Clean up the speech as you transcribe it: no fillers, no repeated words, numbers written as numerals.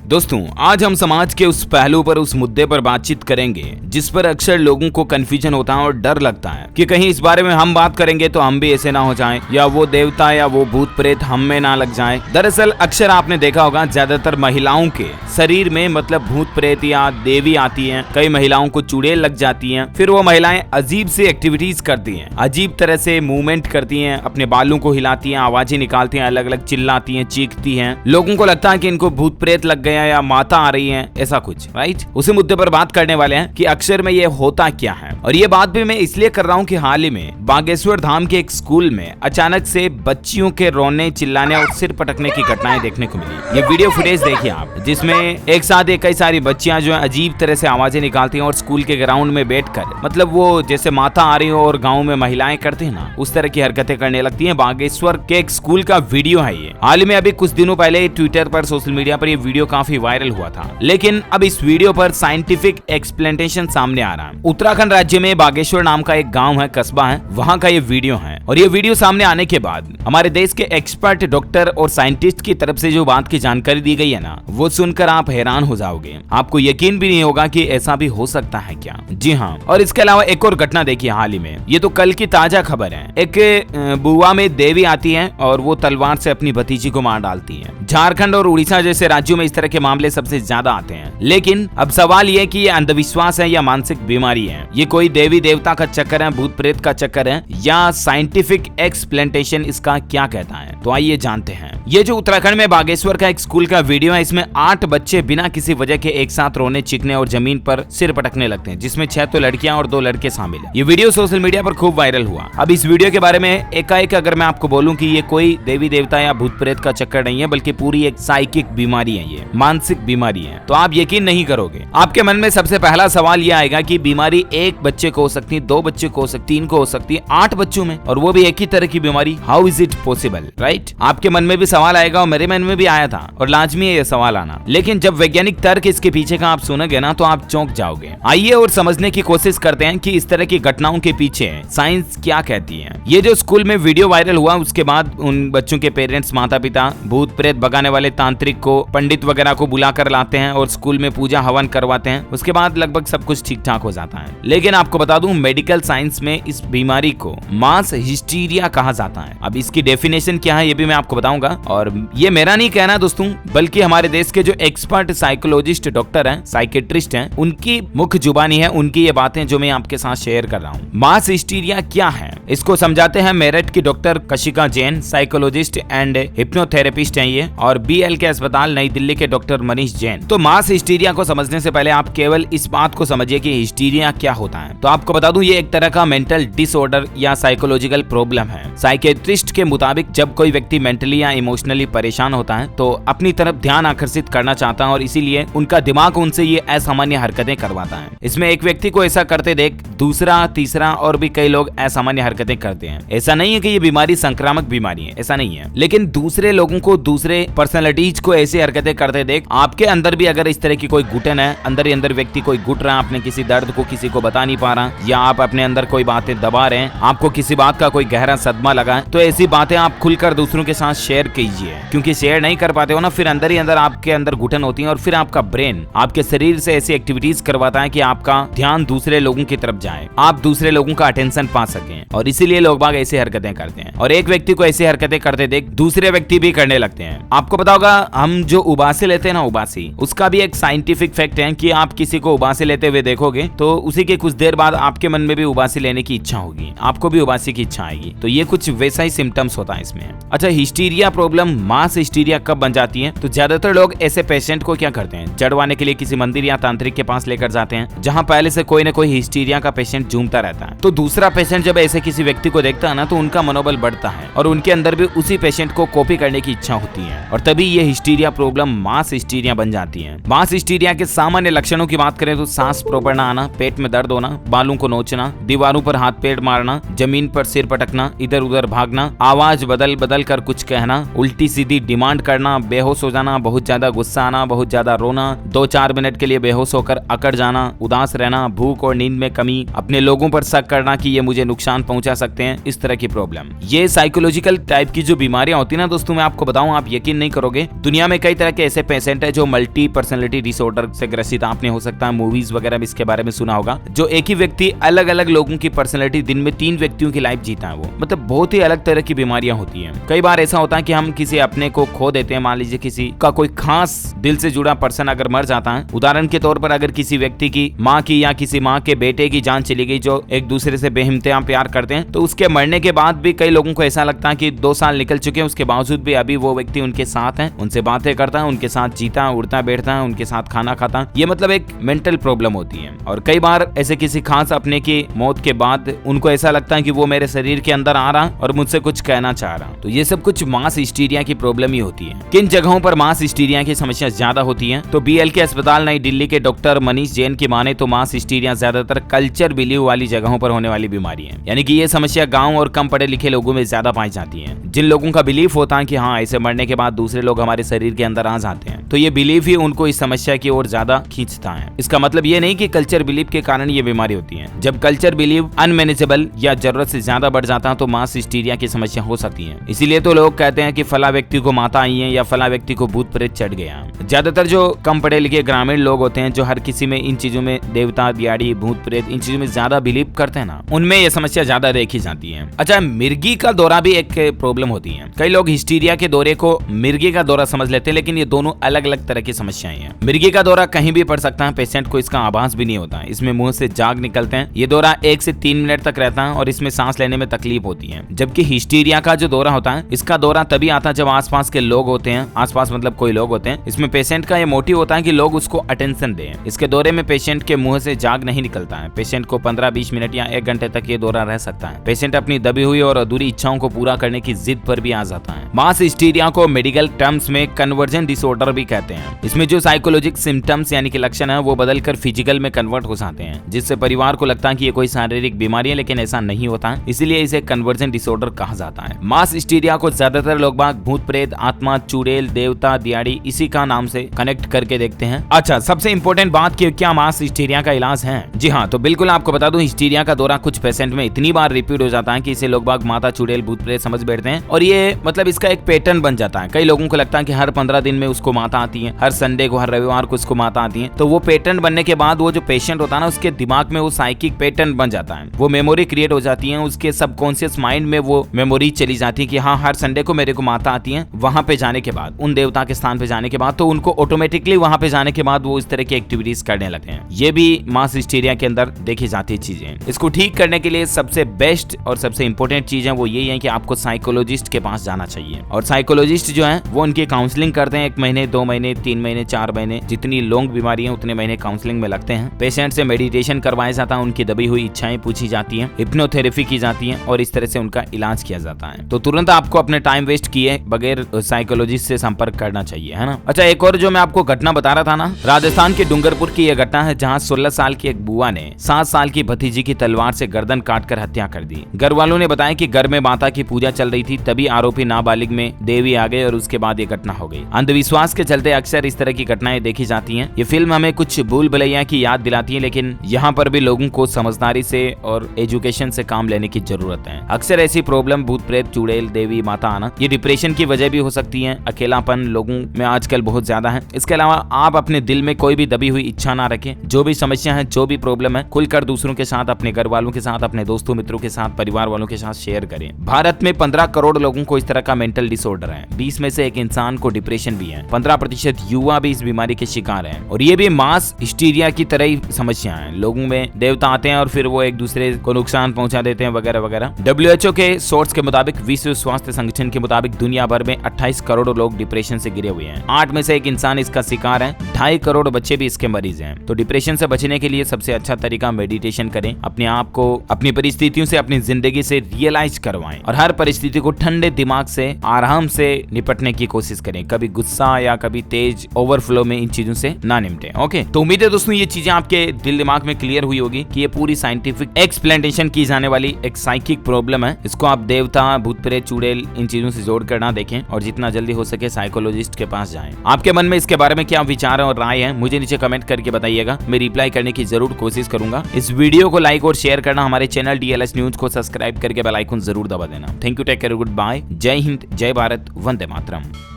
दोस्तों, आज हम समाज के उस पहलू पर, उस मुद्दे पर बातचीत करेंगे जिस पर अक्सर लोगों को कंफ्यूजन होता है और डर लगता है कि कहीं इस बारे में हम बात करेंगे तो हम भी ऐसे ना हो जाएं, या वो देवता या वो भूत प्रेत हम में ना लग जाएं। दरअसल अक्सर आपने देखा होगा ज्यादातर महिलाओं के शरीर में मतलब भूत प्रेत या देवी आती हैं। कई महिलाओं को चुड़ैल लग जाती हैं। फिर वो महिलाएं अजीब सी एक्टिविटीज करती हैं, अजीब तरह से मूवमेंट करती हैं, अपने बालों को हिलाती हैं, आवाजें निकालती हैं, अलग अलग चिल्लाती हैं, चीखती हैं। लोगों को लगता है कि इनको भूत प्रेत लग गए या माता आ रही है, ऐसा कुछ। राइट, उसी मुद्दे पर बात करने वाले हैं कि अक्सर में ये होता क्या है। और ये बात भी मैं इसलिए कर रहा हूँ कि हाल ही में बागेश्वर धाम के एक स्कूल में अचानक से बच्चियों के रोने, चिल्लाने और सिर पटकने की घटनाएं देखने को मिली। ये वीडियो फुटेज देखिए आप, जिसमें एक साथ कई सारी बच्चियां जो है अजीब तरह से आवाजें निकालती हैं और स्कूल के ग्राउंड में बैठकर मतलब वो जैसे माता आ रही हो और गाँव में महिलाएं करती है ना, उस तरह की हरकतें करने लगती है। बागेश्वर के एक स्कूल का वीडियो है ये। हाल ही में अभी कुछ दिनों पहले ट्विटर पर, सोशल मीडिया पर ये वीडियो काफी वायरल हुआ था। लेकिन अब इस वीडियो पर साइंटिफिक एक्सप्लेनेशन सामने आ रहा है। उत्तराखंड राज्य में बागेश्वर नाम का एक गांव है, कस्बा है, वहां का ये वीडियो है। और ये वीडियो सामने आने के बाद हमारे देश के एक्सपर्ट डॉक्टर और साइंटिस्ट की तरफ से जो बात की जानकारी दी गई है ना, वो सुनकर आप हैरान हो जाओगे। आपको यकीन भी नहीं होगा कि ऐसा भी हो सकता है क्या। जी हाँ, और इसके अलावा एक और घटना देखिए हाल ही में। ये तो कल की ताजा खबर है। एक बुआ में देवी आती है और वो तलवार से अपनी भतीजी को मार डालती है। झारखंड और उड़ीसा जैसे राज्यों में इस तरह के मामले सबसे ज्यादा आते हैं। लेकिन अब सवाल ये कि ये अंधविश्वास है या मानसिक बीमारी है, ये कोई देवी देवता का चक्कर है, भूत प्रेत का चक्कर है, या साइंटिफिक एक्सप्लेनेशन इसका क्या कहता है। तो आइए जानते हैं। ये जो उत्तराखंड में बागेश्वर का एक स्कूल का वीडियो है, इसमें 8 बच्चे बिना किसी वजह के एक साथ रोने, चीखने और जमीन पर सिर पटकने लगते हैं, जिसमें 6 तो लड़कियां और 2 लड़के शामिल हैं। ये वीडियो सोशल मीडिया पर खूब वायरल हुआ। अब इस वीडियो के बारे में एकाएक अगर मैं आपको बोलूं कि ये कोई देवी देवता या भूत प्रेत का चक्कर नहीं है, बल्कि पूरी एक साइकिक बीमारी है, ये मानसिक बीमारी है, तो आप यकीन नहीं करोगे। आपके मन में सबसे पहला सवाल ये आएगा कि बीमारी एक बच्चे को हो सकती है, 2 बच्चे को हो सकती है, 3 को हो सकती है, 8 बच्चों में, और वो भी एक ही तरह की बीमारी। How is it possible, right? आपके मन में भी सवाल आएगा और मेरे मन में भी आया था, और लाजमी है ये सवाल आना। लेकिन जब वैज्ञानिक तर्क इसके पीछे का आप सुनोगे ना, तो आप चौंक जाओगे। आइए और समझने की कोशिश करते हैं कि इस तरह की घटनाओं के पीछे साइंस क्या कहती है। ये जो स्कूल में वीडियो वायरल हुआ, उसके बाद उन बच्चों के पेरेंट्स, माता पिता, भूत प्रेत भगाने वाले तांत्रिक को, पंडित वगैरह को बुलाकर लाते हैं और स्कूल में पूजा हवन करवाते हैं। उसके बाद लगभग सब कुछ ठीक ठाक हो जाता है। लेकिन आपको बता दूं, मेडिकल साइंस में इस बीमारी को मास हिस्टीरिया कहा जाता है। अब इसकी डेफिनेशन क्या है ये भी मैं आपको बताऊंगा। और ये मेरा नहीं कहना दोस्तों, बल्कि हमारे देश के जो एक्सपर्ट साइकोलॉजिस्ट डॉक्टर हैं, साइकेट्रिस्ट हैं, उनकी मुख्य जुबानी है, उनकी ये बातें जो मैं आपके साथ शेयर कर रहा हूँ। मास हिस्टीरिया क्या है इसको समझाते हैं मेरठ की doctor Kashika Jain, psychologist and hypnotherapist हैं ये, और BL के अस्पताल नई दिल्ली के डॉक्टर मनीष जैन। तो मास हिस्टीरिया को समझने से पहले आप केवल इस बात को समझिए कि हिस्टीरिया क्या होता है। तो आपको बता दूं, ये एक तरह का मेंटल डिसऑर्डर या साइकोलॉजिकल प्रॉब्लम है। साइकेट्रिस्ट के मुताबिक जब कोई व्यक्ति मेंटली या इमोशनली परेशान होता है तो अपनी तरफ ध्यान आकर्षित करना चाहता है, और इसीलिए उनका दिमाग उनसे ये असामान्य हरकतें करवाता है। इसमें एक व्यक्ति को ऐसा करते देख दूसरा, तीसरा और भी कई लोग असामान्य हरकतें करते हैं। ऐसा नहीं है कि ये बीमारी संक्रामक बीमारी है, ऐसा नहीं है। लेकिन दूसरे लोगों को, दूसरे पर्सनैलिटीज को ऐसी हरकतें करते देख आपके अंदर भी अगर इस तरह की कोई घुटन है, अंदर ही अंदर व्यक्ति कोई घुट रहा है, अपने किसी दर्द को किसी को बता नहीं पा रहा, या आप अपने अंदर कोई बातें दबा रहे हैं, आपको किसी बात का कोई गहरा सदमा लगा है, तो ऐसी बातें आप खुलकर दूसरों के साथ शेयर कीजिए। क्योंकि शेयर नहीं कर पाते हो ना, फिर अंदर ही अंदर आपके अंदर घुटन होती है, और फिर आपका ब्रेन आपके शरीर से ऐसी एक्टिविटीज करवाता है कि आपका ध्यान दूसरे लोगों की तरफ जाए, आप दूसरे लोगों का अटेंशन पा सकें, और इसीलिए लोग बाग ऐसी हरकतें करते हैं। और एक व्यक्ति को ऐसी हरकतें करते देख दूसरे व्यक्ति भी करने लगते हैं। आपको पता होगा, हम जो उबासी लेते हैं ना, उबासी, उसका भी एक साइंटिफिक फैक्ट है कि आप किसी को उबासी लेते हुए देखोगे तो उसी के कुछ देर बाद आपके मन में भी उबासी लेने की इच्छा होगी, आपको भी उबासी की इच्छा आएगी। तो ये कुछ वैसा ही सिम्टम्स होता है इसमें। अच्छा, हिस्टीरिया प्रॉब्लम मास हिस्टीरिया कब बन जाती है? तो ज्यादातर लोग ऐसे पेशेंट को क्या करते हैं, जड़वाने के लिए किसी मंदिर या तांत्रिक के पास लेकर जाते हैं, जहाँ पहले से कोई न कोई हिस्टीरिया का पेशेंट झूमता रहता है। तो दूसरा पेशेंट जब ऐसे किसी व्यक्ति को देखता है ना, तो उनका मनोबल बढ़ता है और उनके अंदर भी उसी पेशेंट को कॉपी करने की इच्छा होती है, और तभी ये हिस्टीरिया प्रॉब्लम मास हिस्टीरिया बन जाती है। मास हिस्टीरिया के सामान्य लक्षणों की बात करें तो सांस प्रॉपर न आना, पेट में दर्द होना, बालों को नोचना, दीवारों पर हाथ पैर मारना, जमीन पर सिर पटकना, इधर उधर भागना, आवाज बदल बदल कर कुछ कहना, उल्टी सीधी डिमांड करना, बेहोश हो जाना, बहुत ज्यादा गुस्सा आना, बहुत ज्यादा रोना, 2-4 मिनट के लिए बेहोश होकर अकड़ जाना, उदास रहना, भूख और नींद में कमी, अपने लोगों पर शक करना कि ये मुझे नुकसान पहुंचा सकते हैं, इस तरह की प्रॉब्लम। ये साइकोलॉजिकल टाइप की जो बीमारियां होती है ना दोस्तों, मैं आपको बताऊं, आप यकीन नहीं करोगे, दुनिया में कई तरह के ऐसे पेशेंट है जो मल्टी पर्सनैलिटी डिसऑर्डर से ग्रसित, आपने हो सकता है मूवीज वगैरह में इसके बारे में सुना होगा, जो एक ही व्यक्ति अलग अलग लोगों की पर्सनैलिटी दिन में 3 व्यक्तियों की लाइफ जीता है। वो मतलब बहुत ही अलग तरह की बीमारियां होती हैं। कई बार ऐसा होता है कि हम किसी अपने को खो देते हैं। मान लीजिए किसी का कोई खास दिल से जुड़ा पर्सन अगर मर जाता है, उदाहरण के तौर पर अगर किसी व्यक्ति की माँ की या किसी माँ के बेटे की जान चली गई जो एक दूसरे से बेहिम्मत प्यार करते हैं, तो उसके मरने के बाद भी कई लोगों को ऐसा लगता है कि 2 साल निकल चुके हैं, उसके बावजूद भी अभी वो व्यक्ति उनके साथ है, उनसे बातें करता है, उनके साथ जीता, उड़ता, बैठता है, उनके साथ खाना खाता है। ये मतलब एक मेंटल प्रॉब्लम होती है। और कई बार ऐसे किसी खास अपने की मौत के बाद उनको ऐसा लगता है कि वो मेरे शरीर के अंदर आ रहा और मुझसे कुछ कहना चाह रहा। तो ये सब कुछ मास हिस्टीरिया की प्रॉब्लम ही होती है। किन जगहों पर मास हिस्टीरिया की समस्या ज्यादा होती है? तो BLK अस्पताल नई दिल्ली के डॉक्टर मनीष जैन की माने तो मास हिस्टीरिया ज्यादातर कल्चर बिलीव वाली जगहों पर होने वाली बीमारी है। यानी कि ये समस्या गांव और कम पढ़े लिखे लोगों में ज्यादा पाई जाती है, जिन लोगों का बिलीफ होता है कि हाँ, ऐसे मरने के बाद दूसरे लोग हमारे शरीर के अंदर आ जाते हैं। तो ये बिलीफ ही उनको इस समस्या की ओर ज्यादा खींचता है। इसका मतलब ये नहीं कि कल्चर बिलीफ के कारण ये बीमारी होती है। जब कल्चर बिलीव अनमैनेजेबल या जरूरत से ज्यादा बढ़ जाता है तो मास हिस्टीरिया की समस्या हो सकती है। इसीलिए तो लोग कहते हैं कि फला व्यक्ति को माता आई है या फला व्यक्ति को भूत प्रेत चढ़ गया। ज्यादातर जो कम पढ़े लिखे ग्रामीण लोग होते हैं, जो हर किसी में इन चीजों में देवता, दियाड़ी, भूत प्रेत इन चीजों में ज्यादा बिलीव करते हैं ना, उनमें ये समस्या ज्यादा देखी जाती है। अच्छा, मिर्गी का दौरा भी एक प्रॉब्लम होती है। कई लोग हिस्टीरिया के दौरे को मिर्गी का दौरा समझ लेते हैं, लेकिन ये दोनों अलग अलग तरह की समस्याएं हैं। मिर्गी का दौरा कहीं भी पड़ सकता है, पेशेंट को इसका आभास भी नहीं होता है। इसमें मुंह से जाग निकलते हैं। ये दौरा 1 से 3 मिनट तक रहता है और इसमें सांस लेने में तकलीफ होती है। जबकि हिस्टीरिया का जो दौरा होता है, इसका दौरा तभी आता है जब आसपास के लोग होते हैं, आसपास मतलब कोई लोग होते हैं। इसमें पेशेंट का ये मोटिव होता है कि लोग उसको अटेंशन दें। इसके दौरे में पेशेंट के मुंह से जाग नहीं निकलता है। पेशेंट को 15-20 मिनट या 1 घंटे तक ये दौरा रह सकता है। पेशेंट अपनी दबी हुई और अधूरी इच्छाओं को पूरा करने की जिद पर भी आ जाता है। मास हिस्टीरिया को मेडिकल टर्म्स में कन्वर्जन डिसऑर्डर भी कहते हैं। इसमें जो साइकोलॉजिक सिम्टम्स यानी कि लक्षण है वो बदलकर फिजिकल में कन्वर्ट हो जाते हैं, जिससे परिवार को लगता है कि ये कोई शारीरिक बीमारी है, लेकिन ऐसा नहीं होता है। इसीलिए इसे कन्वर्जन डिसऑर्डर कहा जाता है। मास हिस्टीरिया को ज्यादातर लोग बाग भूत प्रेत, आत्मा, चुड़ैल, देवता, दियाड़ी इसी का नाम से कनेक्ट करके देखते हैं। अच्छा, सबसे इंपॉर्टेंट बात कि क्या मास हिस्टीरिया का इलाज है? जी हाँ, तो बिल्कुल आपको बता दूं, हिस्टीरिया का दौरा कुछ पेशेंट में इतनी बार रिपीट हो जाता है कि इसे लोग बाग माता, चुड़ैल, भूत प्रेत समझ बैठते हैं और ये मतलब इसका एक पैटर्न बन जाता है। कई लोगों को लगता है कि हर 15 दिन में उसको माता आती है, हर संडे को, हर रविवार को उसको माता आती है। तो वो पैटर्न बनने के बाद वो जो पेशेंट होता है ना, उसके दिमाग में वो साइकिक पैटर्न बन जाता है, वो मेमोरी क्रिएट हो जाती है, उसके सबकॉन्शियस माइंड में वो मेमोरी चली जाती है कि हाँ, हर संडे को मेरे को माता आती है। वहां पे जाने के बाद, उन देवता के स्थान पे जाने के बाद, तो उनको ऑटोमेटिकली वहां पे जाने के बाद वो इस तरह की एक्टिविटीज करने लगते हैं। ये भी मास हिस्टीरिया के अंदर देखी जाती है चीजें। इसको ठीक करने के लिए सबसे बेस्ट और सबसे इंपॉर्टेंट चीज है वो यही है कि आपको साइकोलॉजिस्ट के पास जाना चाहिए। और साइकोलॉजिस्ट जो है वो उनकी काउंसलिंग करते हैं। 1 महीने, 2 महीने, 3 महीने, 4 महीने, जितनी लॉन्ग बीमारी है उतने महीने काउंसलिंग में लगते हैं। पेशेंट से मेडिटेशन करवाया जाता है, उनकी दबी हुई इच्छाएं पूछी जाती हैं, हिप्नोथेरेपी की जाती है और इस तरह से उनका इलाज किया जाता है। तो तुरंत आपको अपने टाइम वेस्ट किए बगैर साइकोलॉजिस्ट से संपर्क करना चाहिए, है ना। अच्छा, एक और जो मैं आपको घटना बता रहा था ना, राजस्थान के डूंगरपुर की यह घटना है जहाँ 16 साल की एक बुआ ने 7 साल की भतीजी की तलवार से गर्दन काटकर हत्या कर दी। घर वालों ने बताया कि घर में माता की पूजा चल रही थी, तभी आरोपी नाबालिग में देवी आ गए और उसके बाद ये घटना हो गई। अंधविश्वास के चलते अक्सर इस तरह की घटनाएं देखी जाती हैं। ये फिल्म हमें कुछ भूल भुलैया की याद दिलाती है, लेकिन यहाँ पर भी लोगों को समझदारी से और एजुकेशन से काम लेने की जरूरत है। अक्सर ऐसी प्रॉब्लम भूत प्रेत, चुड़ैल, देवी, माता आना ये डिप्रेशन की वजह भी हो सकती है। अकेलापन लोगों में आजकल बहुत ज्यादा है। इसके अलावा आप अपने दिल में कोई भी दबी हुई इच्छा ना रखें। जो भी समस्या है, जो भी प्रॉब्लम है, खुलकर दूसरों के साथ, अपने घर वालों के साथ, अपने दोस्तों मित्रों के साथ, परिवार वालों के साथ शेयर करें। भारत में 15 करोड़ लोगों को इस तरह का मेंटल डिसऑर्डर है। 20 में से 1 इंसान को डिप्रेशन भी है। 15% युवा भी इस बीमारी के शिकार हैं। और ये भी मास हिस्टीरिया की तरह ही समस्या है। लोगों में देवता आते हैं और फिर वो एक दूसरे को नुकसान पहुंचा देते हैं वगैरह वगैरह। WHO के सोर्स के मुताबिक, विश्व स्वास्थ्य संगठन के मुताबिक दुनिया भर में 28 करोड़ लोग डिप्रेशन से घिरे हुए हैं। 8 में से 1 इंसान इसका शिकार है। 2.5 करोड़ बच्चे भी इसके मरीज हैं। तो डिप्रेशन से बचने के लिए सबसे अच्छा तरीका मेडिटेशन करें। अपने आप को अपनी परिस्थितियों से, अपनी जिंदगी से रियलाइज करवाएं और हर परिस्थिति को ठंडे दिमाग से, आराम से निपटने की कोशिश करें। कभी गुस्सा या कभी तेज ओवरफ्लो में इन चीजों से ना निपटें। ओके, तो उम्मीद है दोस्तों ये चीजें आपके दिल दिमाग में क्लियर हुई होगी कि ये पूरी साइंटिफिक एक्सप्लेनेशन की जाने वाली एक साइकिक प्रॉब्लम है। इसको आप देवता, भूत प्रेत, चुड़ैल इन चीजों से जोड़कर ना देखें और जितना जल्दी हो सके साइकोलॉजिस्ट के पास जाएं। आपके मन में इसके बारे में क्या विचार और राय है मुझे नीचे कमेंट करके बताइएगा। मैं रिप्लाई करने की जरूर कोशिश करूंगा। इस वीडियो को लाइक और शेयर करना, हमारे चैनल DLS न्यूज को सब्सक्राइब करके बेल आइकन जरूर दबा देना। Thank you, take care, good bye, जय हिंद, जय भारत, वंदे मातरम।